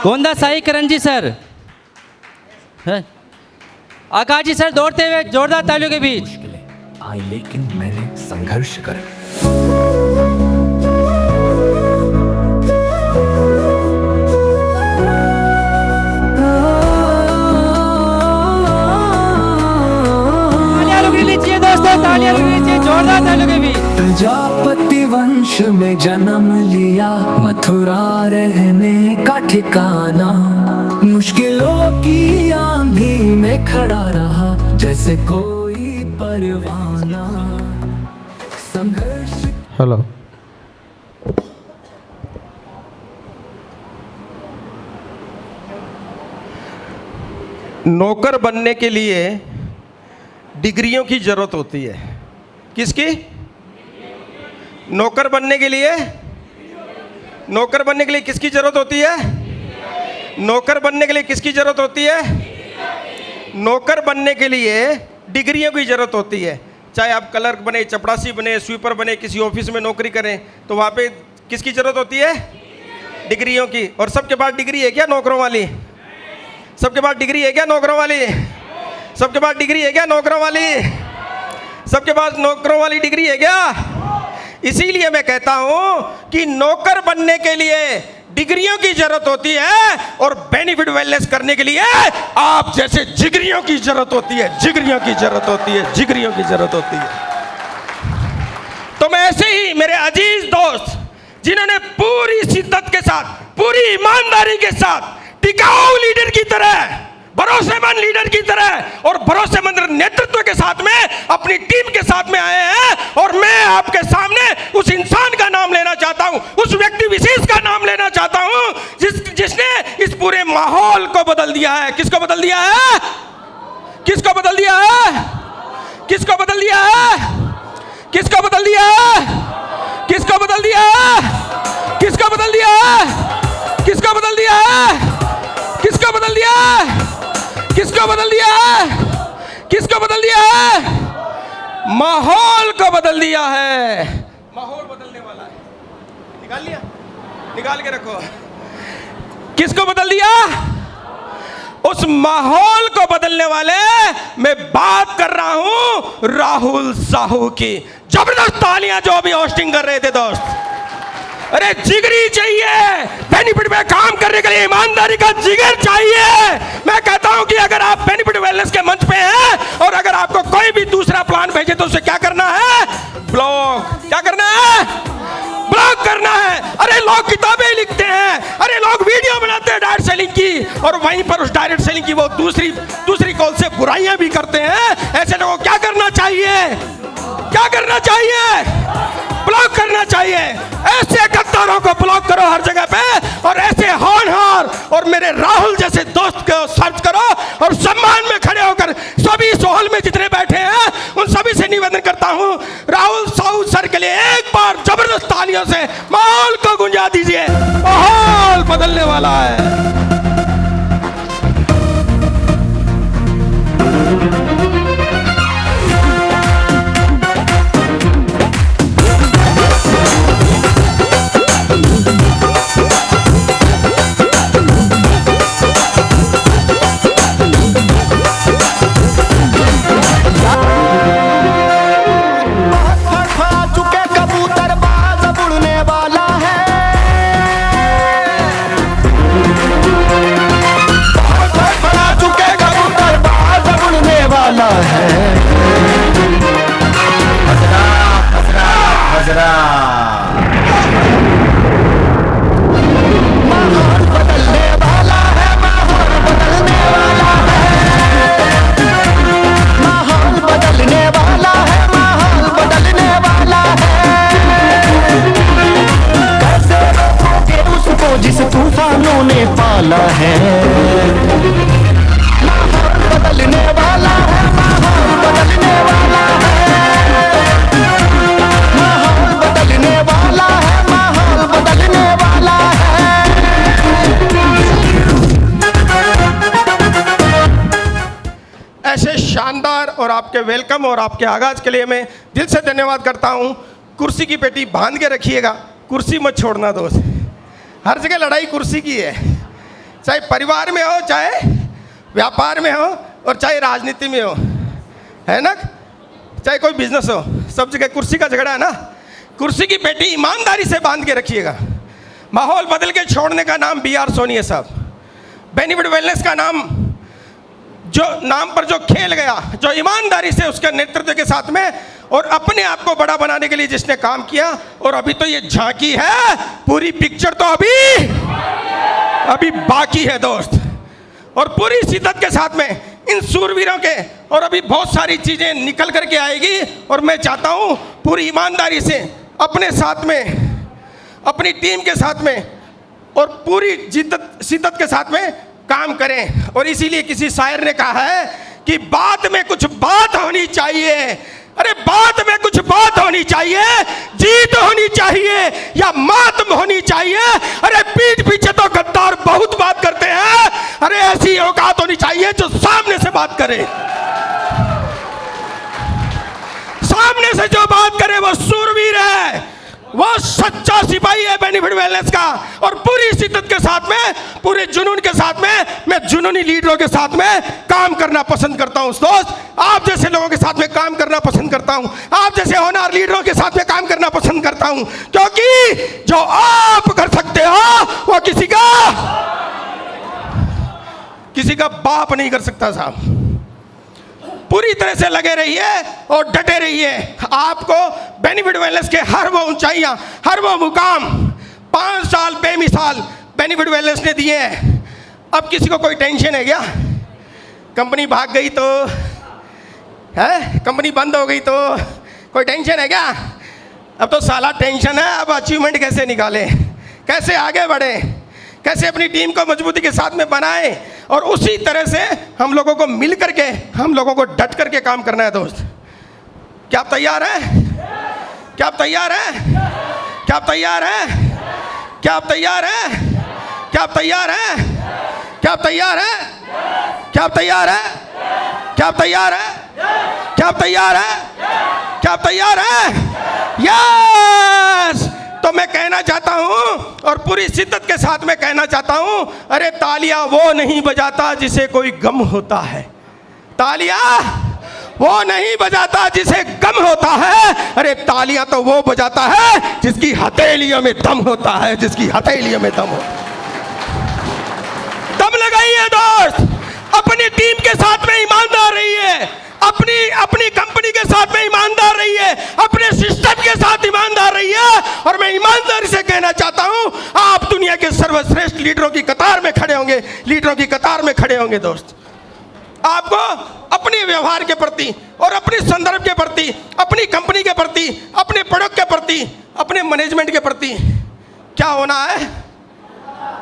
गोंदा साई करण जी sir, आकाश जी sir दौड़ते हुए जोरदार तालियों के बीच। आई लेकिन मैंने संघर्ष कर। तालियां लीजिए जोरदार तालियों के बीच। प्रजापति वंश में जन्म लिया, मथुरा रहने का ठिकाना, मुश्किलों की आंधी में खड़ा रहा जैसे कोई परवाना। संघर्ष। हेलो, नौकर बनने के लिए डिग्रियों की जरूरत होती है। किसकी? नौकर बनने के लिए, नौकर बनने के लिए किसकी जरूरत होती है? नौकर बनने के लिए किसकी जरूरत होती है? नौकर बनने के लिए डिग्रियों की जरूरत होती है। चाहे आप क्लर्क बने, चपरासी बने, स्वीपर बने, किसी ऑफिस में नौकरी करें, तो वहाँ पे किसकी जरूरत होती है? डिग्रियों की। और सबके पास डिग्री है क्या नौकरों वाली? सबके पास डिग्री है क्या नौकरों वाली? सबके पास डिग्री है क्या नौकरों वाली? सबके पास नौकरों वाली डिग्री है क्या? इसीलिए मैं कहता हूं कि नौकर बनने के लिए डिग्रियों की जरूरत होती है और बेनिफिट वेलनेस करने के लिए आप जैसे जिगरियों की जरूरत होती है। जिगरियों की जरूरत होती है। जिगरियों की जरूरत होती है। तो मैं ऐसे ही मेरे अजीज दोस्त जिन्होंने पूरी शिद्दत के साथ, पूरी ईमानदारी के साथ, टिकाऊ लीडर की तरह, भरोसेमंद लीडर की तरह और भरोसेमंद नेतृत्व के साथ में अपनी टीम के साथ में आए हैं, और मैं आपके सामने उस इंसान का नाम लेना चाहता हूं, उस व्यक्ति विशेष का नाम लेना चाहता हूं जिसने इस पूरे माहौल को बदल दिया है। किसको बदल दिया है? किसको बदल दिया है? किसको बदल दिया है? किसको बदल दिया है? किसको बदल दिया है? किसको बदल दिया है? किसको बदल दिया है? किसको बदल दिया है? किसको बदल दिया है? किसको बदल दिया है? माहौल को बदल दिया है। माहौल बदलने वाला है। निकाल लिया? निकाल के रखो। किसको बदल दिया? उस माहौल को बदलने वाले मैं बात कर रहा हूं राहुल साहू की। जबरदस्त तालियां जो अभी होस्टिंग कर रहे थे दोस्त। अरे जिगरी चाहिए, बेनिफिट में काम करने के लिए ईमानदारी का जिगर चाहिए। मैं कहता हूं कि अगर आप बेनिफिट वेलनेस के मंच पे हैं और अगर आपको कोई भी दूसरा प्लान भेजे तो उसे क्या करना है? ब्लॉक। क्या करना है? ब्लॉक करना है। अरे लोग किताबें लिखते हैं, अरे लोग वीडियो बनाते हैं डायरेक्ट सेलिंग की, और वहीं पर उस डायरेक्ट सेलिंग की वो दूसरी कॉल से बुराइयां भी करते हैं। ऐसे लोगों को क्या करना चाहिए? क्या करना चाहिए? ब्लॉक करना चाहिए। ऐसे गद्दारों को ब्लॉक करो हर जगह पे, और ऐसे होनहार और मेरे राहुल जैसे दोस्त को सर्च करो, और सम्मान में खड़े होकर सभी सोहल में जितने बैठे हैं उन सभी से निवेदन करता हूं, राहुल साहू सर के लिए एक बार जबरदस्त तालियों से माहौल को गुंजा दीजिए। माहौल बदलने वाला है। जिस तूफानों ने पाला है, माहौल बदलने वाला है, माहौल बदलने वाला है, माहौल बदलने वाला है, माहौल बदलने वाला है। ऐसे शानदार और आपके वेलकम और आपके आगाज के लिए मैं दिल से धन्यवाद करता हूं। कुर्सी की पेटी बांध के रखिएगा, कुर्सी मत छोड़ना दोस्त। हर जगह लड़ाई कुर्सी की है, चाहे परिवार में हो, चाहे व्यापार में हो, और चाहे राजनीति में हो, है ना, चाहे कोई बिजनेस हो, सब जगह कुर्सी का झगड़ा है ना। कुर्सी की पेटी ईमानदारी से बांध के रखिएगा। माहौल बदल के छोड़ने का नाम BR सोनी है साहब। बेनिफिट वेलनेस का नाम, जो नाम पर जो खेल गया, जो ईमानदारी से उसके नेतृत्व के साथ में और अपने आप को बड़ा बनाने के लिए जिसने काम किया, और अभी तो ये झांकी है, पूरी पिक्चर तो अभी बाकी है दोस्त। और पूरी शिद्दत के साथ में इन सूरवीरों के, और अभी बहुत सारी चीजें निकल करके आएगी, और मैं चाहता हूं पूरी ईमानदारी से अपने साथ में, अपनी टीम के साथ में, और पूरी शिद्दत के साथ में काम करें। और इसीलिए किसी शायर ने कहा है कि बात में कुछ बात होनी चाहिए। अरे बात में कुछ बात होनी चाहिए, जीत होनी चाहिए या मात होनी चाहिए। अरे पीठ पीछे तो गद्दार बहुत बात करते हैं, अरे ऐसी औकात होनी चाहिए जो सामने से बात करे। सामने से जो बात करे वो सूरवीर है, वो सच्चा सिपाही है बेनिफिट वेलनेस का। और पूरी शिद्दत के साथ में, पूरे जुनून के साथ में, मैं जुनूनी लीडरों के साथ में काम करना पसंद करता हूं दोस्त। आप जैसे लोगों के साथ में काम करना पसंद करता हूं, आप जैसे होनहार लीडरों के साथ में काम करना पसंद करता हूं, क्योंकि जो आप कर सकते हो वो किसी का बाप नहीं कर सकता साहब। पूरी तरह से लगे रहिए और डटे रहिए। आपको बेनिफिट वेलनेस के हर वो ऊंचाइयां, हर वो मुकाम 5 साल बेमिसाल बेनिफिट वेलनेस ने दिए हैं। अब किसी को कोई टेंशन है क्या? कंपनी भाग गई तो है, कंपनी बंद हो गई तो कोई टेंशन है क्या? अब तो साला टेंशन है अब अचीवमेंट कैसे निकालें, कैसे आगे बढ़े, कैसे अपनी टीम को मजबूती के साथ में बनाएं। और उसी तरह से हम लोगों को मिल करके, हम लोगों को डट करके काम करना है दोस्त। क्या आप तैयार हैं? क्या आप तैयार हैं? क्या आप तैयार हैं? क्या आप तैयार हैं? क्या आप तैयार हैं? क्या आप तैयार हैं? क्या आप तैयार हैं? क्या आप तैयार हैं? क्या आप तैयार हैं? क्या आप तैयार हैं? यस! तो मैं कहना चाहता हूं और पूरी शिद्दत के साथ में कहना चाहता हूं, अरे तालियां वो नहीं बजाता जिसे कोई गम होता है। तालियां वो नहीं बजाता जिसे गम होता है, अरे तालियां तो वो बजाता है जिसकी हथेलियों में दम होता है, जिसकी हथेलियों में दम होता है। दम लगाइए दोस्त, अपनी टीम के साथ में ईमानदार रहिए, अपनी कंपनी के साथ में ईमानदार रहिए, अपने सिस्टम के साथ ईमानदार रहिए। और मैं ईमानदारी से कहना चाहता हूं, आप दुनिया के सर्वश्रेष्ठ लीडरों की कतार में खड़े होंगे, लीडरों की कतार में खड़े होंगे दोस्त। आपको अपने व्यवहार के प्रति और अपने संदर्भ के प्रति, अपनी कंपनी के प्रति, अपने प्रोडक्ट के प्रति, अपने मैनेजमेंट के प्रति क्या होना है?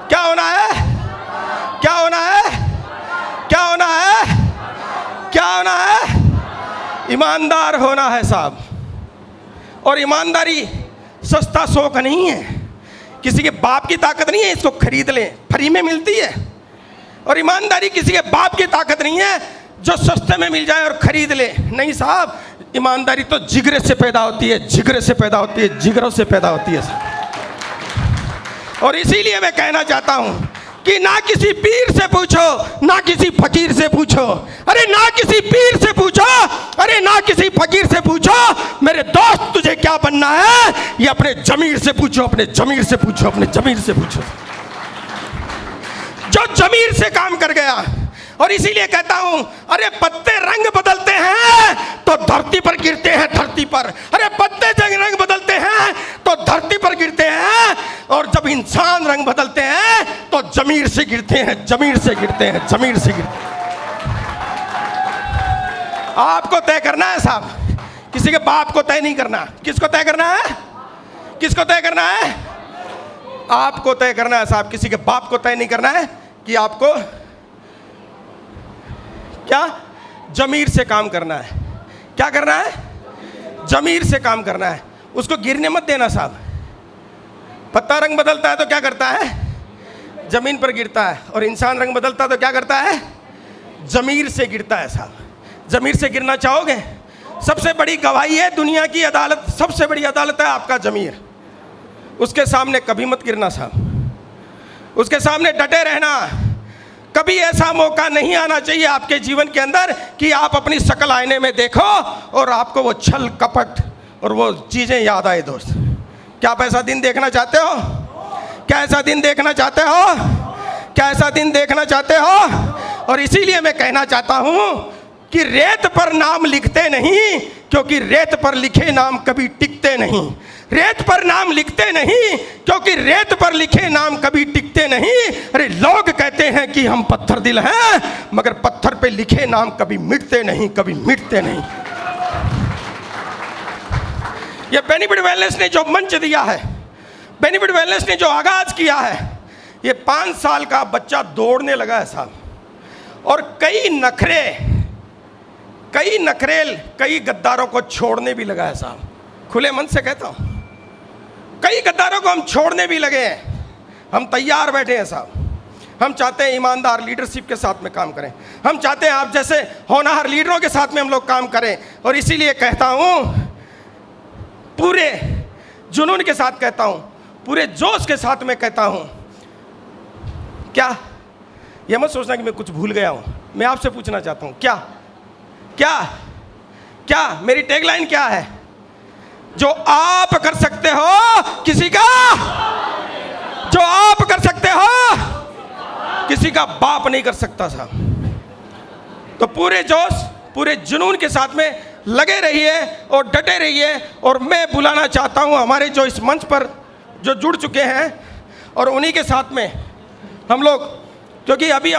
क्या होना है? क्या होना है? क्या होना है? क्या होना है? ईमानदार होना है साहब। और ईमानदारी सस्ता शौक नहीं है, किसी के बाप की ताकत नहीं है इसको खरीद लें, फ्री में मिलती है। और ईमानदारी किसी के बाप की ताकत नहीं है जो सस्ते में मिल जाए और खरीद ले। नहीं साहब, ईमानदारी तो जिगरे से पैदा होती है, जिगरे से पैदा होती है, जिगरों से पैदा होती है। और इसीलिए मैं कहना चाहता हूं कि ना किसी पीर से पूछो, ना किसी फकीर से पूछो, अरे ना किसी पीर से पूछो, अरे ना किसी फकीर से पूछो मेरे दोस्त तुझे क्या बनना है, ये अपने जमीर से पूछो, अपने जमीर से पूछो, अपने जमीर से पूछो, जो जमीर से काम कर गया। और इसीलिए कहता हूं, अरे पत्ते रंग बदलते हैं तो धरती पर गिरते हैं, धरती पर। अरे पत्ते जब रंग बदलते हैं तो धरती पर गिरते हैं, और जब इंसान रंग बदलते हैं तो जमीर से गिरते हैं, जमीर से गिरते हैं, जमीर से गिरते हैं। आपको तय करना है साहब, किसी के बाप को तय नहीं करना। किसको तय करना है? किसको तय करना है? आपको तय करना है साहब, किसी के बाप को तय नहीं करना है कि आपको क्या जमीर से काम करना है। क्या करना है? जमीर से काम करना है। उसको गिरने मत देना साहब। पत्ता रंग बदलता है तो क्या करता है? जमीन पर गिरता है। और इंसान रंग बदलता है तो क्या करता है? जमीर से गिरता है साहब। जमीर से गिरना चाहोगे? सबसे बड़ी गवाही है दुनिया की अदालत, सबसे बड़ी अदालत है आपका जमीर। उसके सामने कभी मत गिरना साहब। उसके सामने डटे रहना। कभी ऐसा मौका नहीं आना चाहिए आपके जीवन के अंदर कि आप अपनी शक्ल आईने में देखो और आपको वो छल कपट और वो चीज़ें याद आए। दोस्त, क्या आप ऐसा दिन देखना चाहते हो? क्या ऐसा दिन देखना चाहते हो? क्या ऐसा दिन देखना चाहते हो? और इसीलिए मैं कहना चाहता हूं कि रेत पर नाम लिखते नहीं, क्योंकि रेत पर लिखे नाम कभी टिकते नहीं। रेत पर नाम लिखते नहीं, क्योंकि रेत पर लिखे नाम कभी टिकते नहीं। अरे लोग कहते हैं कि हम पत्थर दिल हैं, मगर पत्थर पे लिखे नाम कभी मिटते नहीं, कभी मिटते नहीं। ये बेनिफिट वेलनेस ने जो मंच दिया है, बेनिफिट वेलनेस ने जो आगाज किया है, ये 5 साल का बच्चा दौड़ने लगा है साहब, और कई नखरेल कई गद्दारों को छोड़ने भी लगा है साहब। खुले मन से कहता हूं, कई गद्दारों को हम छोड़ने भी लगे हैं। हम तैयार बैठे हैं साहब। हम चाहते हैं ईमानदार लीडरशिप के साथ में काम करें। हम चाहते हैं आप जैसे होनहार लीडरों के साथ में हम लोग काम करें। और इसीलिए कहता हूं, पूरे जुनून के साथ कहता हूं, पूरे जोश के साथ में कहता हूं, क्या यह मत सोचना कि मैं कुछ भूल गया हूं। मैं आपसे पूछना चाहता हूं, क्या क्या क्या मेरी टैगलाइन क्या है? जो आप कर सकते हो किसी का, जो आप कर सकते हो किसी का बाप नहीं कर सकता साहब। तो पूरे जोश, पूरे जुनून के साथ में लगे रहिए और डटे रहिए। और मैं बुलाना चाहता हूं हमारे जो इस मंच पर जो जुड़ चुके हैं, और उन्हीं के साथ में हम लोग, क्योंकि अभी